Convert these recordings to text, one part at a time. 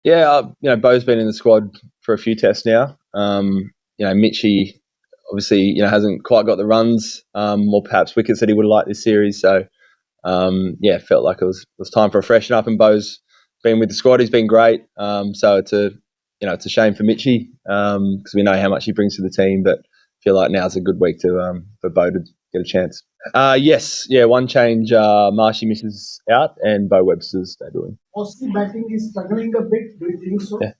Yeah, Bo's been in the squad for a few tests now. Mitchie obviously, hasn't quite got the runs or perhaps wickets that he would have liked this series. So, felt like it was time for a freshen up. And Bo's been with the squad. He's been great. So it's a shame for Mitchie because we know how much he brings to the team. But I feel like now's a good week for Bo to get a chance. Yes, one change. Marshy misses out and Bo Webster's debuting. Aussie batting is struggling a bit. Do you think so? Yeah.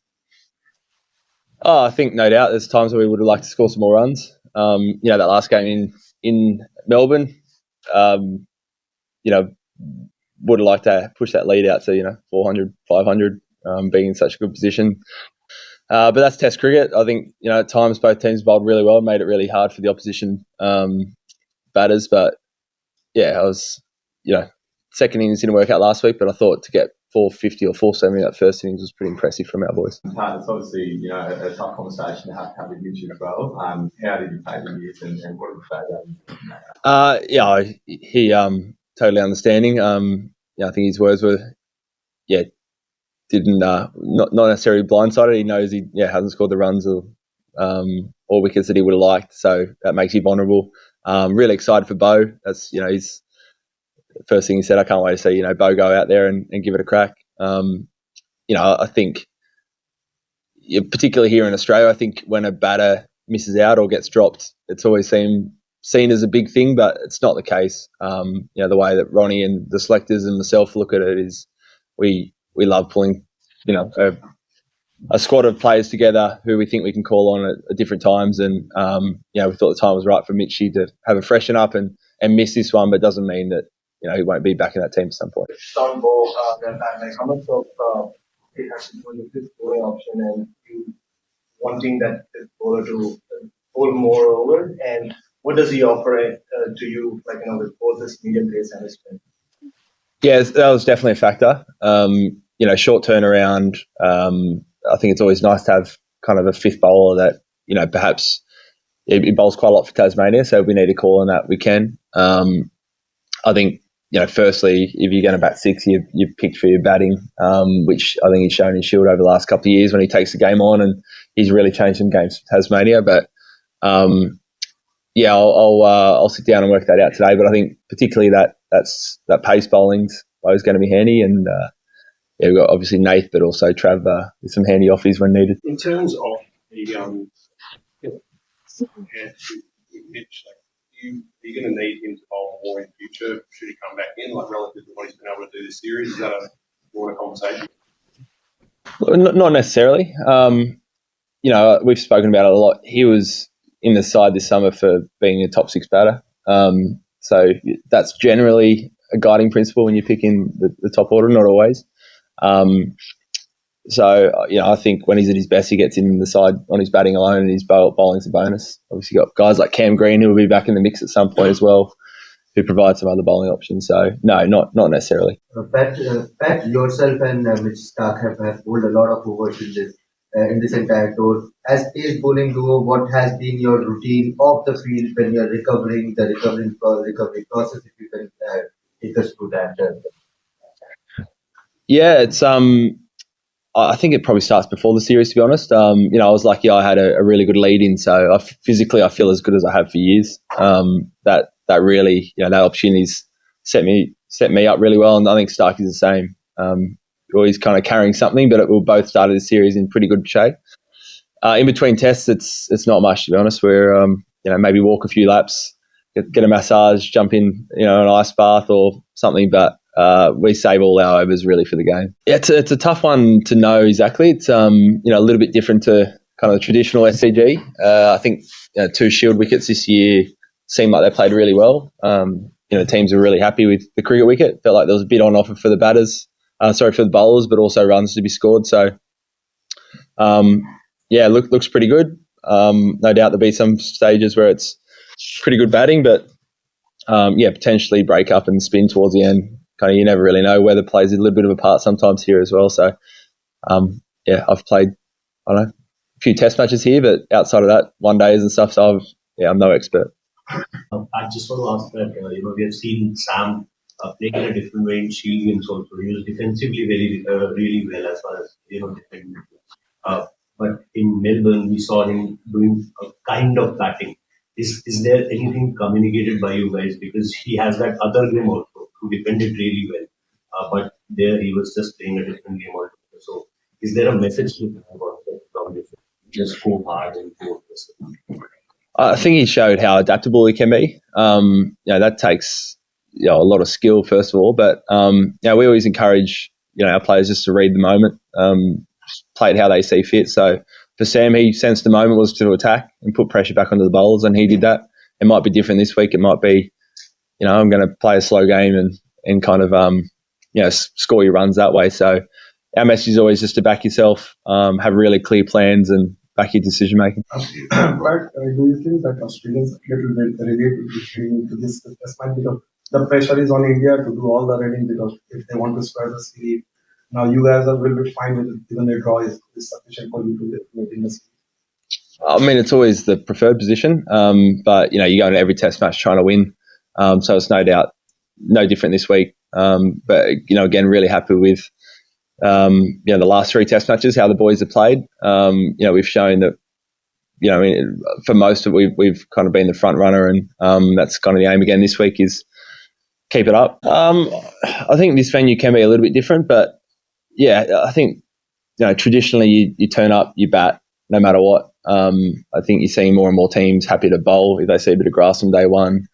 Oh, I think no doubt. There's times where we would have liked to score some more runs. That last game in Melbourne, would have liked to push that lead out to 400, 500, being in such a good position. But that's Test cricket. I think at times both teams bowled really well, made it really hard for the opposition batters. But I was second innings didn't work out last week, but I thought to get 450 or 470 that first innings was pretty impressive from our boys. It's obviously a tough conversation to have with Mitch as well. How did you take the news and what did you say? He totally understanding. I think his words were didn't not necessarily blindsided. He knows he hasn't scored the runs or wickets that he would have liked, so that makes you vulnerable. Really excited for Bo. That's he's first thing he said. I can't wait to see Bo go out there and give it a crack. I think particularly here in Australia, I think when a batter misses out or gets dropped, it's always seen as a big thing, but it's not the case. The way that Ronnie and the selectors and myself look at it is we love pulling a squad of players together who we think we can call on at different times, and we thought the time was right for Mitchie to have a freshen up and miss this one, but it doesn't mean that he won't be back in that team at some point. How much of it has to do with this bowling option and you wanting that bowler to bowl more over, and what does he offer to you, with both his medium pace and his spin? Yeah, that was definitely a factor. Short turnaround. I think it's always nice to have kind of a fifth bowler that perhaps he bowls quite a lot for Tasmania, so if we need to call on that, we can. I think firstly, if you're going to bat six, you're picked for your batting, which I think he's shown in Shield over the last couple of years when he takes the game on, and he's really changed some games for Tasmania. But I'll sit down and work that out today. But I think particularly that pace bowling's always going to be handy, and we've got obviously Nath, but also Trav with some handy offies when needed. In terms of the Mitch, are you going to need him to bowl more in future? Should he come back in, relative to what he's been able to do this series? Is that a broader conversation? Not necessarily. We've spoken about it a lot. He was in the side this summer for being a top six batter. So that's generally a guiding principle when you pick in the top order, not always. I think when he's at his best, he gets in the side on his batting alone, and his bowling's a bonus. Obviously, you've got guys like Cam Green who will be back in the mix at some point as well, who provide some other bowling options. So, no, not necessarily. Pat, yourself and Mitch Stark have bowled a lot of overs in this entire tour. As pace bowling duo, what has been your routine off the field when you're recovering, the recovery process, if you can take us through that? Yeah, it's I think it probably starts before the series, to be honest. I was lucky I had a really good lead in, so physically I feel as good as I have for years. That really, that opportunity's set me up really well, and I think Stark is the same. Always kind of carrying something, but we both started the series in pretty good shape. In between tests, it's not much, to be honest. We're maybe walk a few laps, get a massage, jump in an ice bath or something, but we save all our overs really for the game. Yeah, it's a tough one to know exactly. It's a little bit different to kind of the traditional SCG. I think 2 Shield wickets this year seemed like they played really well. Teams were really happy with the cricket wicket. Felt like there was a bit on offer for the for the bowlers, but also runs to be scored. So, looks pretty good. No doubt there'll be some stages where it's pretty good batting, but potentially break up and spin towards the end. Kind of, you never really know. Weather plays a little bit of a part sometimes here as well. So, I've played, a few test matches here, but outside of that, one days and stuff. So I'm no expert. I just want to ask that, we have seen Sam playing in a different way in Shield games also. He was defensively really well as far as defending. Uh, but in Melbourne, we saw him doing a kind of batting. Is there anything communicated by you guys, because he has that other game also who defended really well, but there he was just playing a different game altogether. So is there a message to him about that from this? Just go hard and go this? I think he showed how adaptable he can be. That takes a lot of skill first of all, but we always encourage our players just to read the moment, play it how they see fit. So for Sam, he sensed the moment was to attack and put pressure back onto the bowlers, and he did that. It might be different this week. It might be, I'm going to play a slow game and kind of score your runs that way. So our message is always just to back yourself, have really clear plans, and back your decision making. But do you think that Australians a little bit relate to this assessment, because the pressure is on India to do all the reading, because if they want to square the series, now you guys will be fine with it, even a draw is sufficient for you to make in the series? I mean, it's always the preferred position, but you go into every test match trying to win, so it's no doubt no different this week. But again, really happy with the last three test matches, how the boys have played. We've shown that for most of it, we've kind of been the front runner, and that's kind of the aim again this week is keep it up. I think this venue can be a little bit different, but I think traditionally you turn up, you bat no matter what. I think you're seeing more and more teams happy to bowl if they see a bit of grass on day one.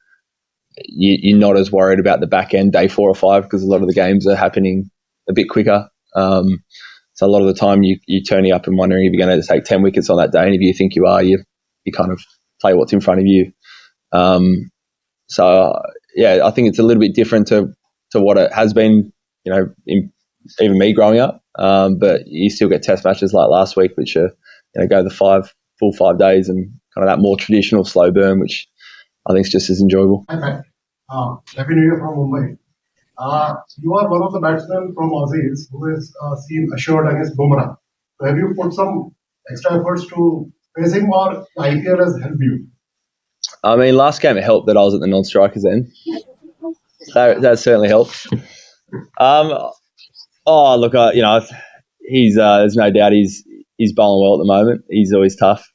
You're not as worried about the back end day 4 or 5, because a lot of the games are happening a bit quicker. So a lot of the time you're turning up and wondering if you're going to take 10 wickets on that day, and if you think you are, you kind of play what's in front of you. I think it's a little bit different to what it has been, even me growing up. But you still get test matches like last week, which are go the full 5 days, and kind of that more traditional slow burn, which I think is just as enjoyable. Hi, Happy New Year from Mumbai. You are one of the batsmen from Aussies who is seen assured against Bumrah. So have you put some extra efforts to face him, or the IPL has helped you? I mean, last game it helped that I was at the non-strikers end. That certainly helped. He's there's no doubt he's bowling well at the moment. He's always tough.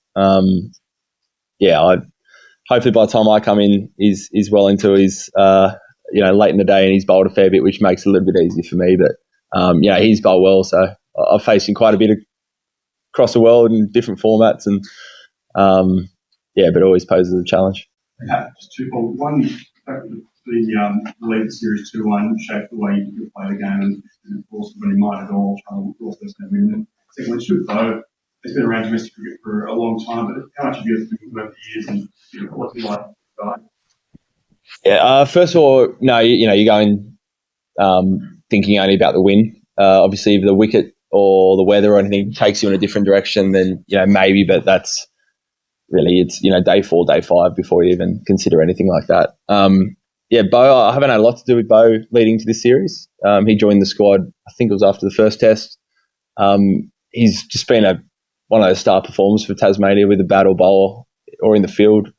Hopefully by the time I come in, he's well into his late in the day, and he's bowled a fair bit, which makes it a little bit easier for me. But he's bowled well, so I've faced him quite a bit across the world in different formats, and but it always poses a challenge. Just two. One, the lead series 2-1 shaped the way you play the game, and of course when he might at all try to force us to win. Secondly, should Bo has been around domestic cricket for a long time, but how much have you been over the years, and what's he like? First of all, no, you're going thinking only about the win. Obviously, if the wicket or the weather or anything takes you in a different direction, then maybe. But that's really it's day 4, day 5 before you even consider anything like that. Bo, I haven't had a lot to do with Bo leading to this series. He joined the squad, I think it was after the first test. He's just been one of those star performers for Tasmania with a bat or bowl or in the field.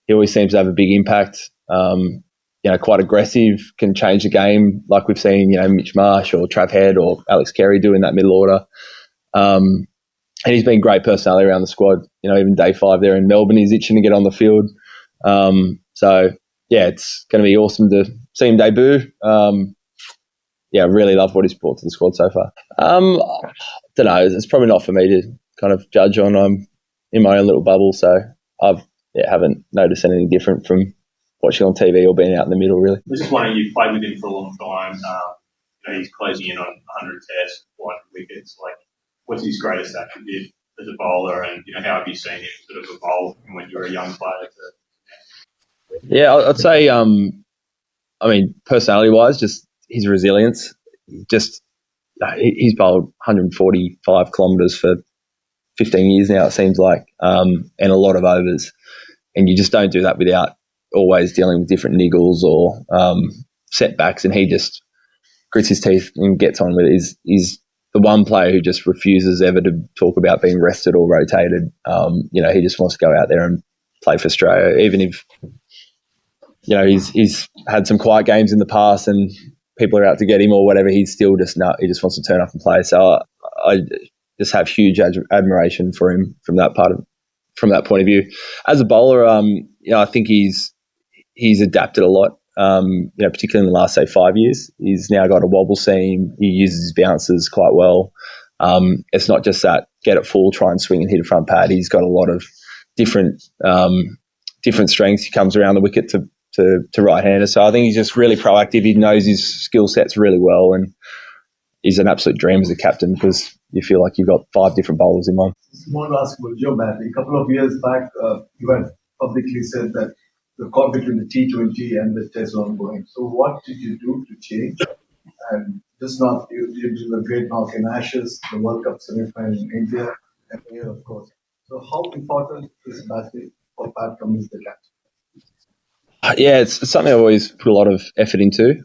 He always seems to have a big impact. Quite aggressive, can change the game, like we've seen, Mitch Marsh or Trav Head or Alex Carey do in that middle order. And he's been great personality around the squad. Even day 5 there in Melbourne, he's itching to get on the field. It's going to be awesome to see him debut. I really love what he's brought to the squad so far. I don't know. It's probably not for me to kind of judge on. I'm in my own little bubble, so I've haven't noticed anything different from watching on TV or being out in the middle, really. I was just wondering, you've played with him for a long time. He's closing in on 100 tests, 400 wickets. What's his greatest attribute as a bowler, and how have you seen him sort of evolve from when you were a young player to? I'd say, personality-wise, just his resilience. He's bowled 145 kilometres for 15 years now, it seems like, and a lot of overs. And you just don't do that without always dealing with different niggles or setbacks. And he just grits his teeth and gets on with it. He's the one player who just refuses ever to talk about being rested or rotated. He just wants to go out there and play for Australia, even if he's had some quiet games in the past and people are out to get him or whatever. He's still just he just wants to turn up and play. So I just have huge admiration for him from that point of view. As a bowler, I think he's adapted a lot. Particularly in the last, say, 5 years, he's now got a wobble seam. He uses his bounces quite well. It's not just that get it full, try and swing and hit a front pad. He's got a lot of different strengths. He comes around the wicket to right-hander. So I think he's just really proactive. He knows his skill sets really well, and he's an absolute dream as a captain because you feel like you've got 5 different bowlers in one. Small last about your batting. A couple of years back, you had publicly said that the call between the T20 and the Test ongoing. So what did you do to change? And just not, you did a great knock in Ashes, the World Cup semi-final in India, and here, of course. So how important is batting for Pat Cummins, the captain? Yeah, it's something I've always put a lot of effort into.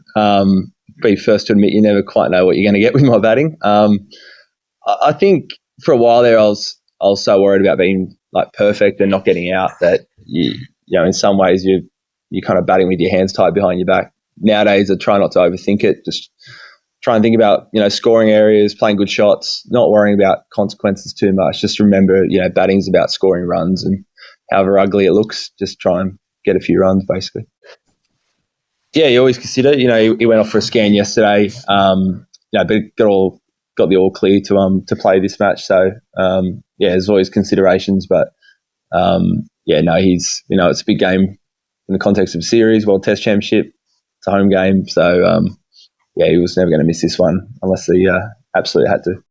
Be first to admit you never quite know what you're going to get with my batting. I think for a while there I was so worried about being like perfect and not getting out that in some ways you're kind of batting with your hands tied behind your back. Nowadays I try not to overthink it. Just try and think about scoring areas, playing good shots, not worrying about consequences too much. Just remember batting's about scoring runs, and however ugly it looks, just try and get a few runs basically. Yeah, you always consider. He went off for a scan yesterday. But got the all clear to play this match. So there's always considerations, but he's it's a big game in the context of series, World Test Championship. It's a home game, so he was never going to miss this one unless he absolutely had to.